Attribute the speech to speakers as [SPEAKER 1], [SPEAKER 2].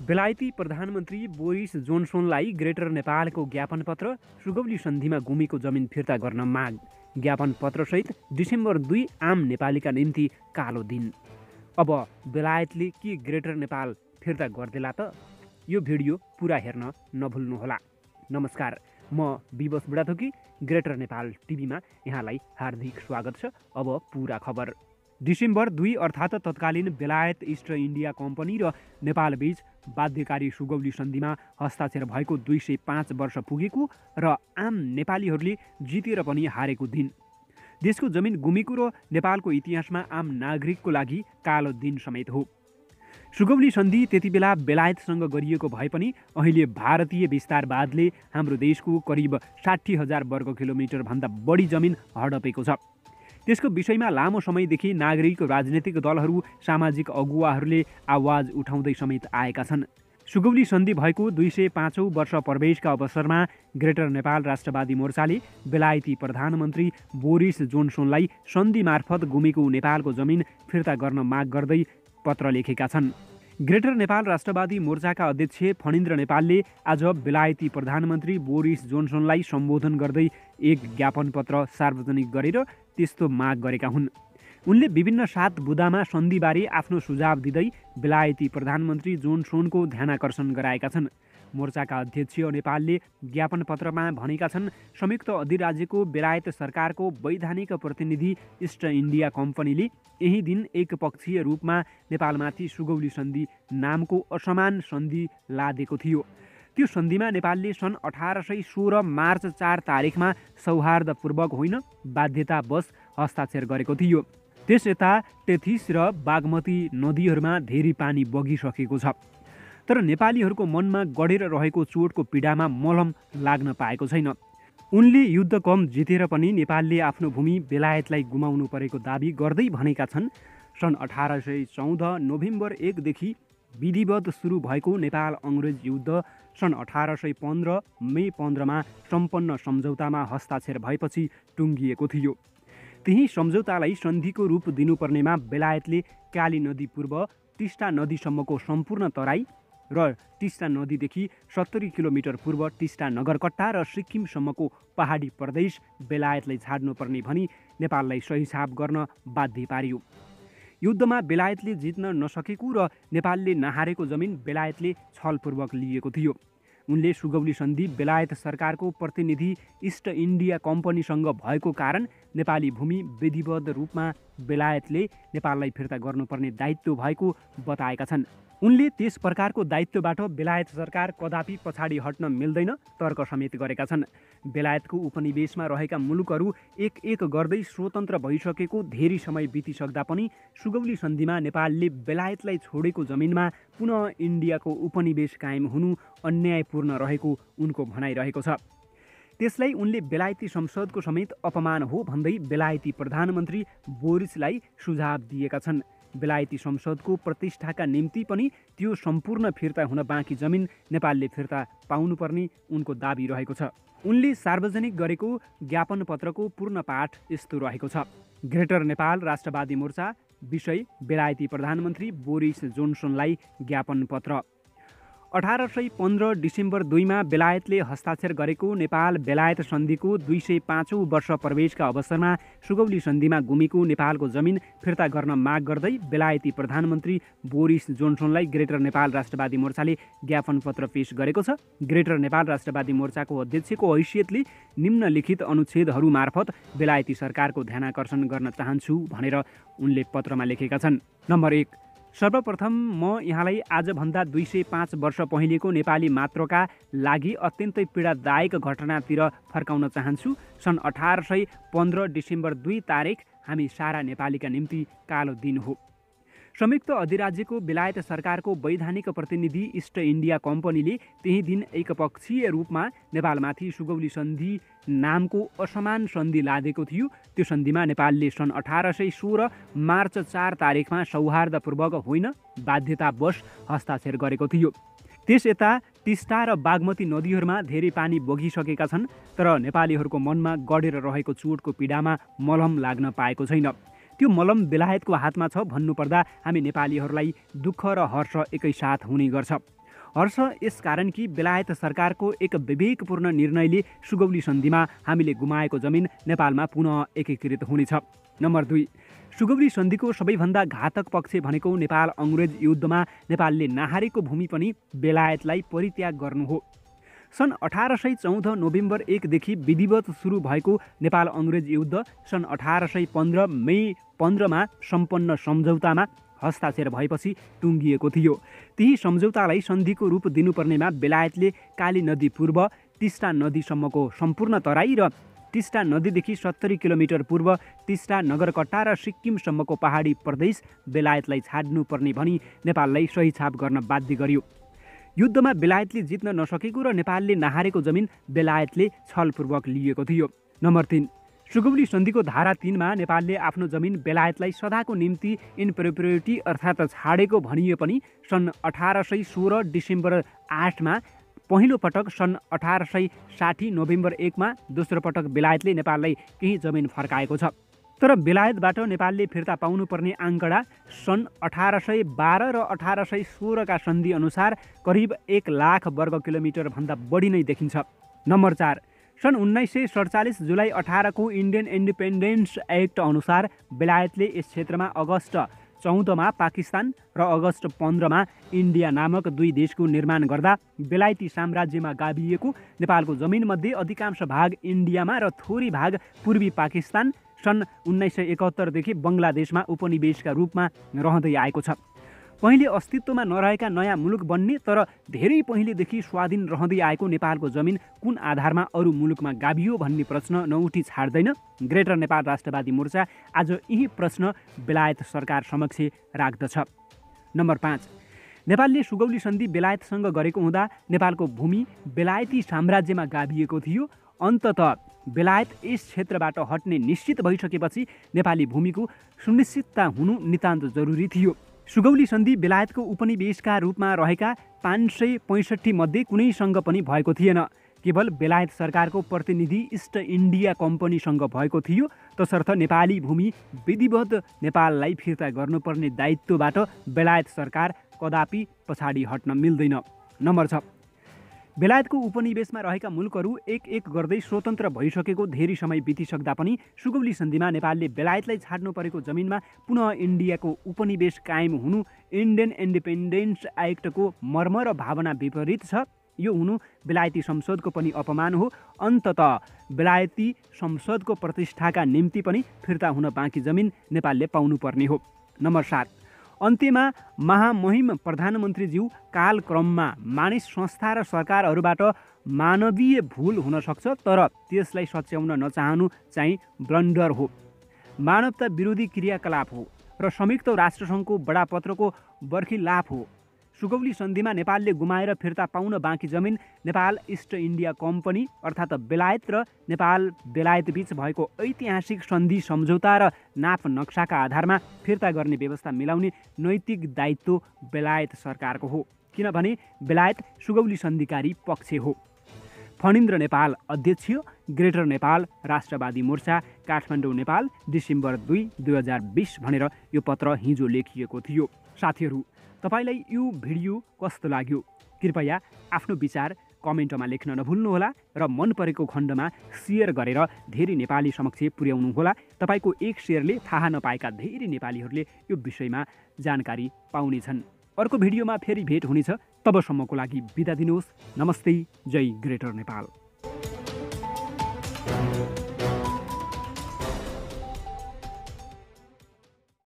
[SPEAKER 1] बेलायती प्रधानमन्त्री Boris जोन्सनलाई greater नेपालको ज्ञापन पत्र, सुगौली सन्धिमा गुमेको जमिन फिर्ता गर्न माग। ज्ञापन पत्रसहित डिसेम्बर 2 आम नेपालीका निम्ति कालो दिन। अब बेलायतले के ग्रेटर नेपाल फिर्ता गर्देला त? यो भिडियो पुरा हेर्न नभुल्नुहोला। नमस्कार, म विवश बुढाथोकी ग्रेटर नेपाल टिभीमा यहाँलाई हार्दिक स्वागत छ। अब पुरा खबर। डिसेम्बर 2 अर्थात् तत्कालीन बेलायत इस्ट इन्डिया कम्पनी र नेपालबीच बाध्यकारी सुगौली सन्धिमा हस्ताक्षर भएको 205 वर्ष पुगेको र आम नेपालीहरूले जितेर पनि हारेको दिन। देशको जमिन गुमेको र नेपालको इतिहासमा आम नागरिकको लागि कालो दिन समेत हो। सुगौली सन्धि त्यति बेला बेलायतसँग गरिएको भए पनि अहिले भारतीय विस्तारवादले हाम्रो देशको करिब 60,000 वर्ग किलोमिटर भन्दा बढी जमिन हडपेको छ। त्यसको विषयमा लामो समयदेखि नागरिक, राजनीतिक दलहरू, सामाजिक अगुवाहरूले आवाज उठाउँदै समेत आएका छन्। सुगौली सन्धि भएको 205औं वर्ष प्रवेशका अवसरमा ग्रेटर नेपाल राष्ट्रवादी मोर्चाले बेलायती प्रधानमन्त्री बोरिस जोन्सनलाई सन्धि मार्फत गुमेको नेपालको जमिन फिर्ता गर्न माग गर्दै पत्र लेखेका छन्। ग्रेटर नेपाल राष्ट्रवादी मोर्चाका अध्यक्ष फणिन्द्र नेपालले आज बेलायती प्रधानमन्त्री बोरिस जोन्सनलाई सम्बोधन गर्दै एक ज्ञापन पत्र सार्वजनिक गरेर त्यस्तो माग गरेका हुन्। उनले विभिन्न 7 बुँदामा सन्धिबारे आफ्नो सुझाव दिँदै बेलायती प्रधानमन्त्री जोन्सनको ध्यानाकर्षण गराएका छन्। मोर्चाका अध्यक्ष नेपालले ज्ञापन पत्रमा भनेका छन्, संयुक्त अधिराज्यको बेलायत सरकारको वैधानिक प्रतिनिधि इस्ट इन्डिया कम्पनीले यही दिन एकपक्षीय रूपमा नेपालमाथि सुगौली सन्धि नामको असमान सन्धि लादेको थियो। त्यो सन्धिमा नेपालले सन् 1816 मार्च 4 तारिखमा सौहार्दपूर्वक होइन, बाध्यतावश हस्ताक्षर गरेको थियो। त्यस यता टेथिस र बागमती नदीहरूमा धेरै पानी बगिसकेको छ, तर नेपालीहरूको मनमा गढेर रहेको चोटको पीडामा मलम लाग्न पाएको छैन। उनले युद्ध कम जितेर पनि नेपालले आफ्नो भूमि बेलायतलाई गुमाउनु परेको दाबी गर्दै भनेका छन्, सन् 1814 नोभेम्बर 1 देखि विधिवत सुरु भएको नेपाल अङ्ग्रेज युद्ध सन् 1815 मे 15मा सम्पन्न सम्झौतामा हस्ताक्षर भएपछि टुङ्गिएको थियो। त्यही सम्झौतालाई सन्धिको रूप दिनुपर्नेमा बेलायतले काली नदी पूर्व टिस्टा नदीसम्मको सम्पूर्ण तराई र टिस्टा नदीदेखि 70 किलोमिटर पूर्व टिस्टा नगरकट्टा र सिक्किमसम्मको पहाडी प्रदेश बेलायतलाई छाड्नुपर्ने भनी नेपाललाई सहीसाब गर्न बाध्य पारियो। युद्धमा बेलायतले जित्न नसकेको र नेपालले नहारेको जमिन बेलायतले छलपूर्वक लिएको थियो। उनले सुगौली सन्धि बेलायत सरकारको प्रतिनिधि इस्ट इन्डिया कम्पनीसँग भएको कारण नेपाली भूमि विधिवत रूपमा बेलायतले नेपाललाई फिर्ता गर्नुपर्ने दायित्व भएको बताएका छन्। उनले त्यस प्रकारको दायित्वबाट बेलायत सरकार कदापि पछाडि हट्न मिल्दैन तर्क समेत गरेका छन्। बेलायतको उपनिवेशमा रहेका मुलुकहरू एक एक गर्दै स्वतन्त्र भइसकेको धेरै समय बितिसक्दा पनि सुगौली सन्धिमा नेपालले बेलायतलाई छोडेको जमिनमा पुनः इन्डियाको उपनिवेश कायम हुनु अन्यायपूर्ण रहेको उनको भनाइरहेको छ। त्यसलाई उनले बेलायती संसदको समेत अपमान हो भन्दै बेलायती प्रधानमन्त्री बोरिसलाई सुझाव दिएका छन्। बेलायती संसदको प्रतिष्ठाका निम्ति पनि त्यो सम्पूर्ण फिर्ता हुन बाँकी जमिन नेपालले फिर्ता पाउनुपर्ने उनको दाबी रहेको छ। उनले सार्वजनिक गरेको ज्ञापन पत्रको पूर्ण पाठ यस्तो रहेको छ। ग्रेटर नेपाल राष्ट्रवादी मोर्चा, विषय बेलायती प्रधानमन्त्री बोरिस जोन्सनलाई ज्ञापन पत्र। 1815 डिसेम्बर 2मा बेलायतले हस्ताक्षर गरेको नेपाल बेलायत सन्धिको 205औं वर्ष प्रवेशका अवसरमा सुगौली सन्धिमा गुमेको नेपालको जमिन फिर्ता गर्न माग गर्दै बेलायती प्रधानमन्त्री बोरिस जोन्सनलाई ग्रेटर नेपाल राष्ट्रवादी मोर्चाले ज्ञापन पत्र पेश गरेको छ। ग्रेटर नेपाल राष्ट्रवादी मोर्चाको अध्यक्षको हैसियतले निम्नलिखित अनुच्छेदहरू मार्फत बेलायती सरकारको ध्यानाकर्षण गर्न चाहन्छु भनेर उनले पत्रमा लेखेका छन्। नम्बर 1, सर्वप्रथम म यहाँलाई आजभन्दा 205 वर्ष पहिलेको नेपाली मात्रका लागि अत्यन्तै पीडादायक घटनातिर फर्काउन चाहन्छु। सन् 1815 डिसेम्बर 2 तारिक हामी सारा नेपालीका निम्ति कालो दिन हो। संयुक्त अधिराज्यको बेलायत सरकारको वैधानिक प्रतिनिधि इस्ट इन्डिया कम्पनीले त्यही दिन एकपक्षीय रूपमा नेपालमाथि सुगौली सन्धि नामको असमान सन्धि लादेको थियो। त्यो सन्धिमा नेपालले सन् 1816 मार्च 4 तारिखमा सौहार्दपूर्वक होइन, बाध्यतावश हस्ताक्षर गरेको थियो। त्यस यता टिस्टा र बागमती नदीहरूमा धेरै पानी बगिसकेका छन्, तर नेपालीहरूको मनमा गढेर रहेको चोटको पीडामा मलम लाग्न पाएको छैन। त्यो मलम बेलायतको हातमा छ भन्नुपर्दा हामी नेपालीहरूलाई दुःख र हर्ष एकैसाथ हुने गर्छ। हर्ष यसकारण कि बेलायत सरकारको एक विवेकपूर्ण निर्णयले सुगौली सन्धिमा हामीले गुमाएको जमिन नेपालमा पुनः एकीकृत हुनेछ। नम्बर 2, सुगौली सन्धिको सबैभन्दा घातक पक्ष भनेको नेपाल अङ्ग्रेज युद्धमा नेपालले नहारेको भूमि पनि बेलायतलाई परित्याग गर्नु हो। सन् 1814 नोभेम्बर 1 देखि विधिवत सुरु भएको नेपाल अङ्ग्रेज युद्ध सन् 1815 मे 15मा सम्पन्न सम्झौतामा हस्ताक्षर भएपछि टुङ्गिएको थियो। त्यही सम्झौतालाई सन्धिको रूप दिनुपर्नेमा बेलायतले काली नदी पूर्व, टिस्टा नदीसम्मको सम्पूर्ण तराई र टिस्टा नदीदेखि 70 किलोमिटर पूर्व टिस्टा नगरकट्टा र सिक्किमसम्मको पहाडी प्रदेश बेलायतलाई छाड्नुपर्ने भनी नेपाललाई सही छाप गर्न बाध्य गर्यो। युद्धमा बेलायतले जित्न नसकेको र नेपालले नहारेको जमिन बेलायतले छलपूर्वक लिएको थियो। नम्बर 3, सुगौली सन्धिको धारा 3मा नेपालले आफ्नो जमिन बेलायतलाई सदाको निम्ति इन प्रोप्रियोरिटी अर्थात् छाडेको भनिए पनि सन् 1816 डिसेम्बर 8मा पहिलो पटक, सन् 1860 नोभेम्बर 1मा दोस्रो पटक बेलायतले नेपाललाई केही जमिन फर्काएको छ। तर बेलायतबाट नेपालले फिर्ता पाउनुपर्ने आङ्कडा सन् 1812 र 1816का सन्धि अनुसार करिब 1 लाख वर्ग किलोमिटर भन्दा बढी नै देखिन्छ। नम्बर 4, सन् 1947 जुलाई 18 को इन्डियन इन्डिपेन्डेन्स एक्ट अनुसार बेलायतले यस क्षेत्रमा अगस्त 14मा पाकिस्तान र अगस्त 15मा इन्डिया नामक 2 देशको निर्माण गर्दा बेलायती साम्राज्यमा गाभिएको नेपालको जमिनमध्ये अधिकांश भाग इन्डियामा र थोरै भाग पूर्वी पाकिस्तान सन् 1971 देखि बङ्गलादेशमा उपनिवेशका रूपमा रहँदै आएको छ। पहिले अस्तित्वमा नरहेका नयाँ मुलुक बन्ने तर धेरै पहिलेदेखि स्वाधीन रहँदै आएको नेपालको जमिन कुन आधारमा अरू मुलुकमा गाभियो भन्ने प्रश्न नउठी छाड्दैन ग्रेटर नेपाल राष्ट्रवादी मोर्चा आज यही प्रश्न बेलायत सरकार समक्ष राख्दछ। नम्बर 5, नेपालले सुगौली सन्धि बेलायतसँग गरेको हुँदा नेपालको भूमि बेलायती साम्राज्यमा गाभिएको थियो। अन्ततः बेलायत यस क्षेत्रबाट हट्ने निश्चित भइसकेपछि नेपाली भूमिको सुनिश्चितता हुनु नितान्त जरुरी थियो। सुगौली सन्धि बेलायतको उपनिवेशका रूपमा रहेका 565 मध्ये कुनैसँग पनि भएको थिएन। केवल बेलायत सरकारको प्रतिनिधि इस्ट इन्डिया कम्पनीसँग भएको थियो। तसर्थ नेपाली भूमि विधिवत नेपाललाई फिर्ता गर्नुपर्ने दायित्वबाट बेलायत सरकार कदापि पछाडि हट्न मिल्दैन। नम्बर 6, बेलायतको उपनिवेशमा रहेका मुलुकहरू एक गर्दै स्वतन्त्र भइसकेको धेरै समय बितिसक्दा पनि सुगौली सन्धिमा नेपालले बेलायतलाई छाड्नु परेको जमिनमा पुनः इन्डियाको उपनिवेश कायम हुनु इन्डियन इन्डिपेन्डेन्स एक्टको मर्म र भावना विपरीत छ। यो हुनु बेलायती संसदको पनि अपमान हो। अन्ततः बेलायती संसदको प्रतिष्ठाका निम्ति पनि फिर्ता हुन बाँकी जमिन नेपालले पाउनुपर्ने हो। नम्बर 7, अन्त्यमा महामहिम प्रधानमन्त्रीज्यू कालक्रममा मानिस संस्था र सरकारहरूबाट मानवीय भूल हुन सक्छ, तर त्यसलाई सच्याउन नचाहनु चाहिँ ब्लन्डर हो, मानवता विरोधी क्रियाकलाप हो र संयुक्त राष्ट्रसङ्घको बडापत्रको बर्खिलाफ हो। सुगौली सन्धिमा नेपालले गुमाएर फिर्ता पाउन बाँकी जमिन नेपाल इस्ट इन्डिया कम्पनी अर्थात् बेलायत र नेपाल बेलायत बीच भएको ऐतिहासिक सन्धि सम्झौता र नाप नक्साका आधारमा फिर्ता गर्ने व्यवस्था मिलाउने नैतिक दायित्व बेलायत सरकारको हो, किनभने बेलायत सुगौली सन्धिकारी पक्ष हो। फणिन्द्र नेपाल, अध्यक्ष, ग्रेटर नेपाल राष्ट्रवादी मोर्चा, काठमाडौँ, नेपाल, डिसेम्बर 2, 2020 भनेर यो पत्र हिजो लेखिएको थियो। साथीहरू, तपाईलाई यो भिडियो कस्तो लाग्यो? कृपया आफ्नो विचार कमेन्टमा लेख्न नभुल्नुहोला र मन परेको खण्डमा सेयर गरेर धेरै नेपाली समक्ष पुर्याउनुहोला। तपाईँको एक सेयरले थाहा नपाएका धेरै नेपालीहरूले यो विषयमा जानकारी पाउनेछन्। अर्को भिडियोमा फेरि भेट हुनेछ। तबसम्मको लागि बिदा दिनुहोस्। नमस्ते। जय ग्रेटर नेपाल।